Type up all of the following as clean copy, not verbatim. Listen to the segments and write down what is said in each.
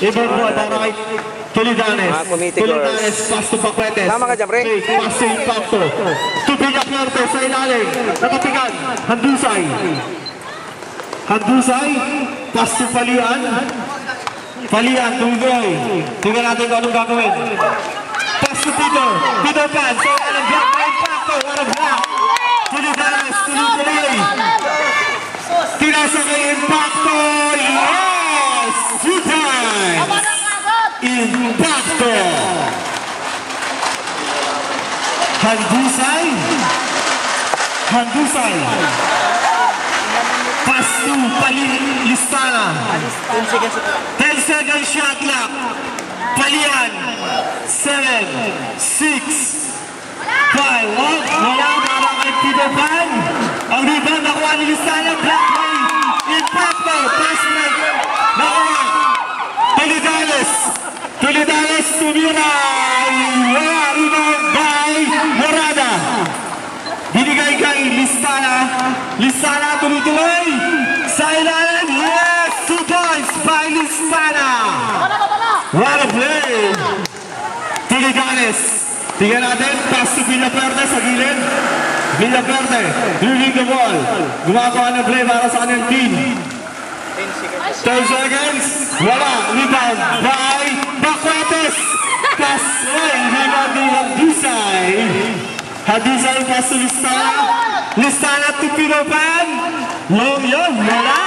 Ibang ball para kay Tulidanes. Tulidanes, pass to Paquetes. Tama ka dyan, pre. Pass to Impacto. To Villafuerte sa ilalim. Nakatigan. Handusay. Handusay. Pass to Palian. Palian, tunggoy. Tingnan natin kung anong gagawin. Pass to Peter. Peter Pan. Sa ilalim. Block by Impacto. What a block. Tulidanes. Tuloy-tuloy. Tinasa kay Impacto. Yes! Two times. Impacto. Handusay. Handusay. Pass to Listana. 10 seconds shot clock. Palian. 7, 6, 5. Wala para kay Peter Pan. Ang rebound nakuha ni Listana. Black play. Impacto. Pass break. Nakuha. Tulidanes. Tulidanes tumira. Wala. Rebound by Morada. Binigay kay Listana. Listana tuloy-tuloy. Sa ilalim. Yes! 2 points by Listana. What a play. Tulidanes. Tingnan natin. Pass to Villafuerte sa gilid. Villafuerte. Moving the ball. Gumagawa ng play para sa kanyang team. 10 seconds. Wala. Rebound by Paquetes. Pass. Rebound ni Handusay. Handusay pass to Listana. Listana to Peter Pan. Long yun. Wala.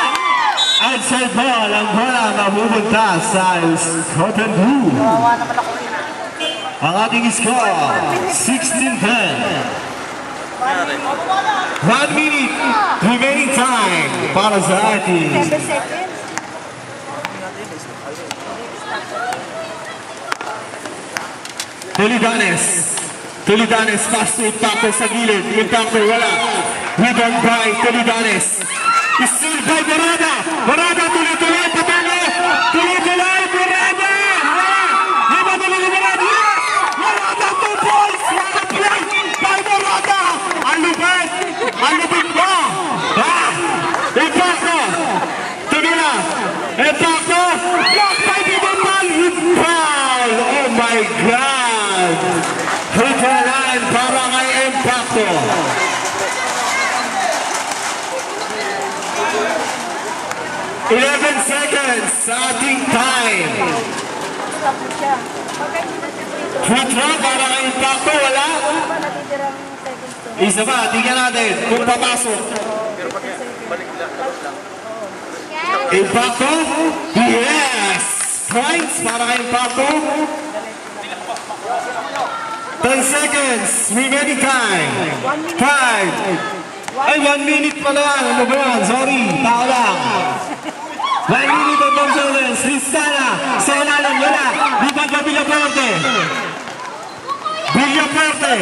Outside ball. Ang bola napupunta sa Cotton Blue. Ang ating score 16-10. 1 minute remaining time para sa ating Tulidanes. Tulidanes pass to Impacto sa gilid. Impacto wala. Rebound by Tulidanes. Still by Morada. Morada tuloy-tuloy. Patalo. Tuloy-tuloy. Morada. Rebound tuloy Morada. Morada 2 points. What a play by Morada. Ang lupit. Ang lupit ba? Impacto. Tumila. Impacto. Block by Peter Pan. Foul. Oh my God. Hitalan para kay Impacto. Eleven seconds sa ating time. Free throw para kay Impacto. Wala? Isa pa, tingnan natin kung papasok. Impacto? Yes! Points para kay Impacto. 10 seconds. Remaining time. 5. Ay, 1 minute pa lang. Ano ba yan? Sorry. Tao lang. 1 minute of observance. Listana. Sa ilalim. Wala. Rebound pa Villafuerte. Villafuerte.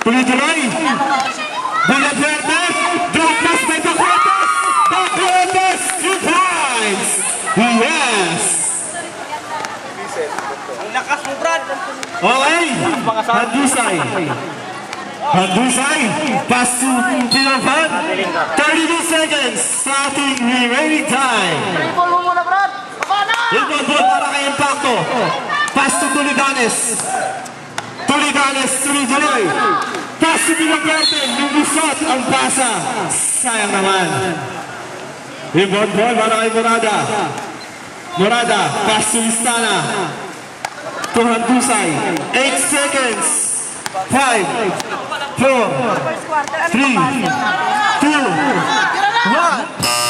Tuloy-tuloy. Villafuerte. Drop pass by Paquetes. Paquetes. 2 points. Yes. Ang lakas mo, Brad. Okay. Handusay. Handusay. Pass to Peter Pan. 32 seconds. Starting remaining time. Dribble mo muna, Brad. Rebound ball para kay Impacto. Pass to Tulidanes. Tulidanes. Tuloy-tuloy. Pass to Villafuerte. Lumusot ang pasa. Sayang naman. Rebound ball para kay Morada. Morada. Pass to Listana. To Handusay. 8 seconds. 5, 4, 3, 2, 1.